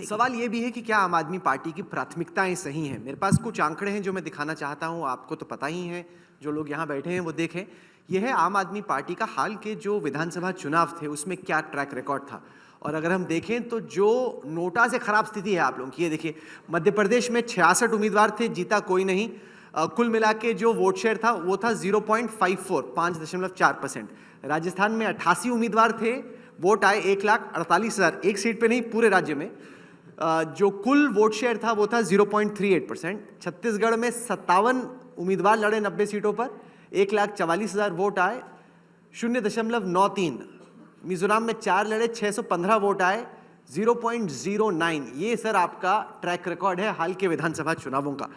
सवाल ये भी है कि क्या आम आदमी पार्टी की प्राथमिकताएं सही हैं? मेरे पास कुछ आंकड़े हैं जो मैं दिखाना चाहता हूं, आपको तो पता ही है, जो लोग यहाँ बैठे हैं वो देखें। यह है आम आदमी पार्टी का हाल के जो विधानसभा चुनाव थे उसमें क्या ट्रैक रिकॉर्ड था। और अगर हम देखें तो जो नोटा से खराब स्थिति है आप लोगों की, ये देखिए, मध्य प्रदेश में 66 उम्मीदवार थे, जीता कोई नहीं। कुल मिला के जो वोट शेयर था वो था 0.54, 5.4%। राजस्थान में 88 उम्मीदवार थे, वोट आए 1,48,000, एक सीट पे नहीं पूरे राज्य में। जो कुल वोट शेयर था वो था 0.38%। छत्तीसगढ़ में 57 उम्मीदवार लड़े 90 सीटों पर, 1,44,000 वोट आए, 0.93। मिजोरम में 4 लड़े, 615 वोट आए, 0.09। ये सर आपका ट्रैक रिकॉर्ड है हाल के विधानसभा चुनावों का।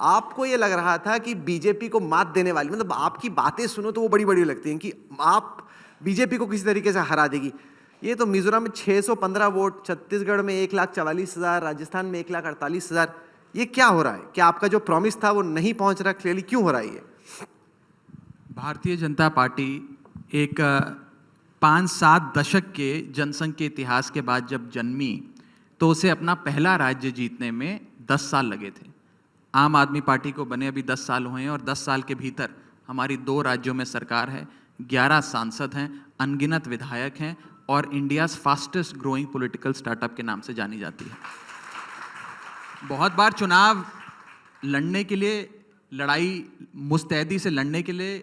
आपको ये लग रहा था कि बीजेपी को मात देने वाली, मतलब आपकी बातें सुनो तो वो बड़ी बड़ी लगती हैं कि आप बीजेपी को किसी तरीके से हरा देगी। ये तो मिजोरम में 615 वोट, छत्तीसगढ़ में 1,44,000, राजस्थान में 1,48,000। ये क्या हो रहा है? क्या आपका जो प्रॉमिस था वो नहीं पहुंच रहा? क्लियरली क्यों हो रहा है ये? भारतीय जनता पार्टी एक 5-7 दशक के जनसंघ के इतिहास के बाद जब जन्मी तो उसे अपना पहला राज्य जीतने में 10 साल लगे थे। आम आदमी पार्टी को बने अभी 10 साल हुए हैं और 10 साल के भीतर हमारी 2 राज्यों में सरकार है, 11 सांसद हैं, अनगिनत विधायक हैं और India's fastest growing political startup के नाम से जानी जाती है। बहुत बार चुनाव लड़ने के लिए, लड़ाई मुस्तैदी से लड़ने के लिए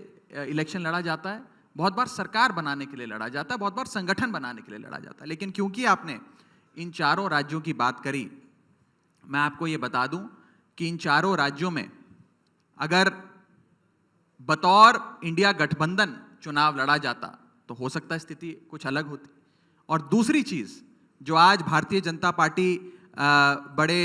इलेक्शन लड़ा जाता है, बहुत बार सरकार बनाने के लिए लड़ा जाता है, बहुत बार संगठन बनाने के लिए लड़ा जाता है। लेकिन क्योंकि आपने इन चारों राज्यों की बात करी, मैं आपको ये बता दूं कि इन चारों राज्यों में अगर बतौर इंडिया गठबंधन चुनाव लड़ा जाता तो हो सकता है स्थिति कुछ अलग होती। और दूसरी चीज जो आज भारतीय जनता पार्टी बड़े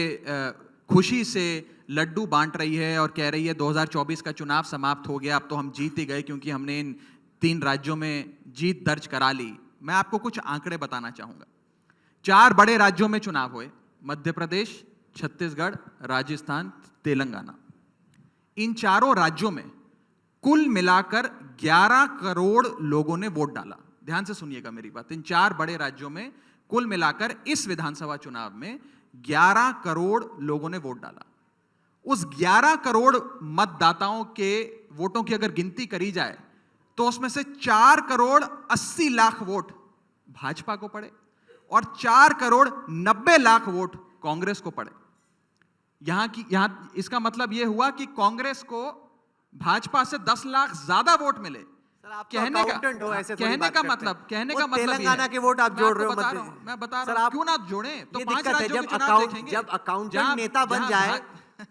खुशी से लड्डू बांट रही है और कह रही है 2024 का चुनाव समाप्त हो गया, अब तो हम जीत ही गए क्योंकि हमने इन 3 राज्यों में जीत दर्ज करा ली। मैं आपको कुछ आंकड़े बताना चाहूंगा। 4 बड़े राज्यों में चुनाव हुए, मध्य प्रदेश, छत्तीसगढ़, राजस्थान, तेलंगाना। इन चारों राज्यों में कुल मिलाकर 11 करोड़ लोगों ने वोट डाला। ध्यान से सुनिएगा मेरी बात। इन 4 बड़े राज्यों में कुल मिलाकर इस विधानसभा चुनाव में 11 करोड़ लोगों ने वोट डाला। उस 11 करोड़ मतदाताओं के वोटों की अगर गिनती करी जाए तो उसमें से 4 करोड़ 80 लाख वोट भाजपा को पड़े और 4 करोड़ 90 लाख वोट कांग्रेस को पड़े। यहां इसका मतलब यह हुआ कि कांग्रेस को भाजपा से 10 लाख ज्यादा वोट मिले। कहने का मतलब तेलंगाना के वोट आप जोड़ रहे हो। मैं बता रहा हूं क्यों ना जोड़ें। तो 5 राज्यों के चुनाव देखेंगे। जब अकाउंटेंट नेता बन जाए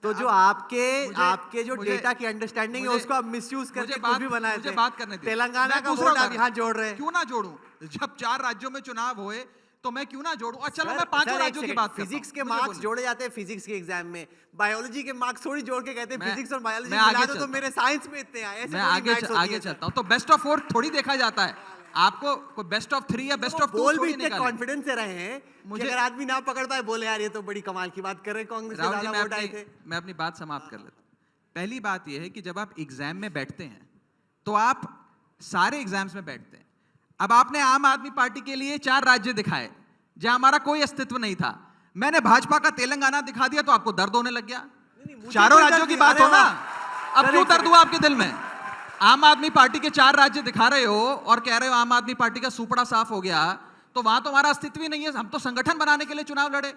तो जो आपके जो डेटा की अंडरस्टैंडिंग है उसको आप मिसयूज करके कुछ भी बनाए थे। बात करने दीजिए। तेलंगाना का वोट आप यहाँ जोड़ रहे हैं। क्यों ना जोड़ूं? जब 4 राज्यों में चुनाव हुए तो मैं क्यों ना जोड़ूं? और चलो मैं 5 राज्यों की बात करता हूं। फिजिक्स के मार्क्स जोड़े जाते हैं फिजिक्स के एग्जाम में, बायोलॉजी के मार्क्स थोड़ी जोड़ के कहते हैं फिजिक्स और बायोलॉजी मिला दो तो मेरे साइंस में इतने आए। मैं आगे चलता हूं। तो बेस्ट ऑफ 4 थोड़ी देखा जाता है। आपको कोई बेस्ट ऑफ 3 या बेस्ट ऑफ 2 बोल भी इतने कॉन्फिडेंस से रहे हैं मुझे अगर आदमी ना पकड़ पाए बोले यार ये तो बड़ी कमाल की बात कर रहे हैं, कांग्रेस के ज्यादा वोट आए थे। मैं अपनी बात समाप्त कर लेता हूं। पहली बात यह है कि जब आप एग्जाम में बैठते हैं तो आप सारे एग्जाम्स में बैठते हैं। अब आपने आम आदमी पार्टी के लिए 4 राज्य दिखाए जहां हमारा कोई अस्तित्व नहीं था। मैंने भाजपा का तेलंगाना दिखा दिया तो आपको दर्द होने लग गया। चारों राज्यों की बात हो ना, अब क्यों दर्द हुआ आपके दिल में? आम आदमी पार्टी के 4 राज्य दिखा रहे हो और कह रहे हो आम आदमी पार्टी का सुपड़ा साफ हो गया, तो वहां तो हमारा अस्तित्व ही नहीं है। हम तो संगठन बनाने के लिए चुनाव लड़े।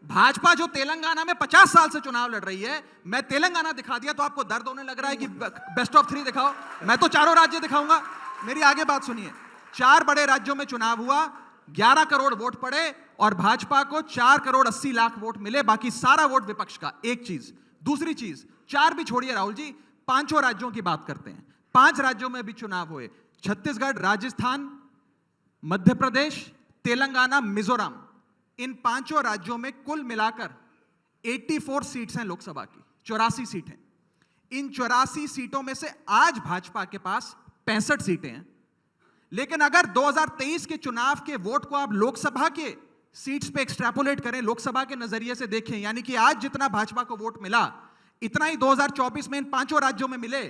भाजपा जो तेलंगाना में 50 साल से चुनाव लड़ रही है, मैं तेलंगाना दिखा दिया तो आपको दर्द होने लग रहा है कि बेस्ट ऑफ 3 दिखाओ। मैं तो चारों राज्य दिखाऊंगा। मेरी आगे बात सुनिए। 4 बड़े राज्यों में चुनाव हुआ, 11 करोड़ वोट पड़े और भाजपा को 4 करोड़ 80 लाख वोट मिले, बाकी सारा वोट विपक्ष का। एक चीज। दूसरी चीज, 4 भी छोड़िए राहुल जी, 5 राज्यों की बात करते हैं। 5 राज्यों में भी चुनाव हुए, छत्तीसगढ़, राजस्थान, मध्य प्रदेश, तेलंगाना, मिजोरम। इन 5 राज्यों में कुल मिलाकर 84 सीट्स हैं लोकसभा की, 84 सीटें। इन 84 सीटों में से आज भाजपा के पास 65 सीटें हैं। लेकिन अगर 2023 के चुनाव के वोट को आप लोकसभा के सीट्स पे एक्सट्रैपोलेट करें, लोकसभा के नजरिए से देखें, यानी कि आज जितना भाजपा को वोट मिला इतना ही 2024 में इन 5 राज्यों में मिले,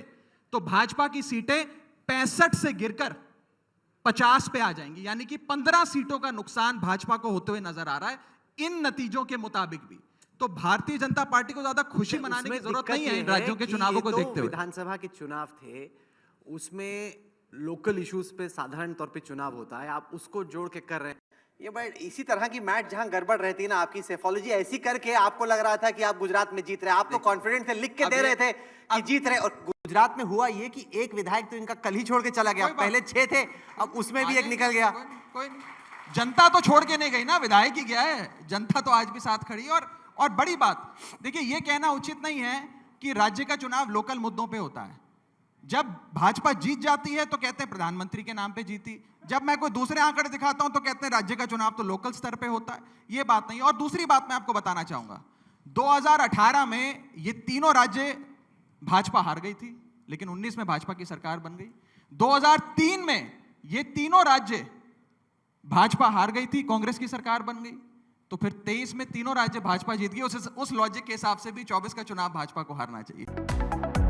तो भाजपा की सीटें 65 से गिरकर 50 पे आ जाएंगी। यानी कि 15 सीटों का नुकसान भाजपा को होते हुए नजर आ रहा है। इन नतीजों के मुताबिक भी। तो भारतीय जनता पार्टी को ज्यादा खुशी मनाने की उसमें जरूरत दिक्कत नहीं है ये इन राज्यों के कि चुनावों ये को तो देखते हुए। विधानसभा के चुनाव थे, उसमें लोकल इश्यूज पे साधारण तौर पे चुनाव होता है, आप उसको जोड़ के कर रहे हैं। ये बट इसी तरह की मैच जहां गड़बड़ रहती है ना, आपकी सेफोलॉजी ऐसी करके आपको लग रहा था कि आप गुजरात में जीत रहे, आप तो कॉन्फिडेंस से लिख के दे रहे थे कि जीत रहे, और गुजरात में हुआ ये कि एक विधायक तो इनका कल ही छोड़ के चला गया, पहले 6 थे, अब उसमें भी एक निकल गया। कोई नहीं। जनता तो छोड़ के नहीं गई ना, विधायक ही गया है, जनता तो आज भी साथ खड़ी है। और बड़ी बात देखिए, ये कहना उचित नहीं है कि राज्य का चुनाव लोकल मुद्दों पे होता है। जब भाजपा जीत जाती है तो कहते हैं प्रधानमंत्री के नाम पे जीती, जब मैं कोई दूसरे आंकड़े दिखाता हूं तो कहते हैं राज्य का चुनाव तो लोकल स्तर पे होता है। ये बात नहीं। और दूसरी बात मैं आपको बताना चाहूंगा, 2018 में ये तीनों राज्य भाजपा हार गई थी, लेकिन 19 में भाजपा की सरकार बन गई। 2003 में ये तीनों राज्य भाजपा हार गई थी, कांग्रेस की सरकार बन गई। तो फिर 23 में तीनों राज्य भाजपा जीत गई। उस लॉजिक के हिसाब से भी 24 का चुनाव भाजपा को हारना चाहिए।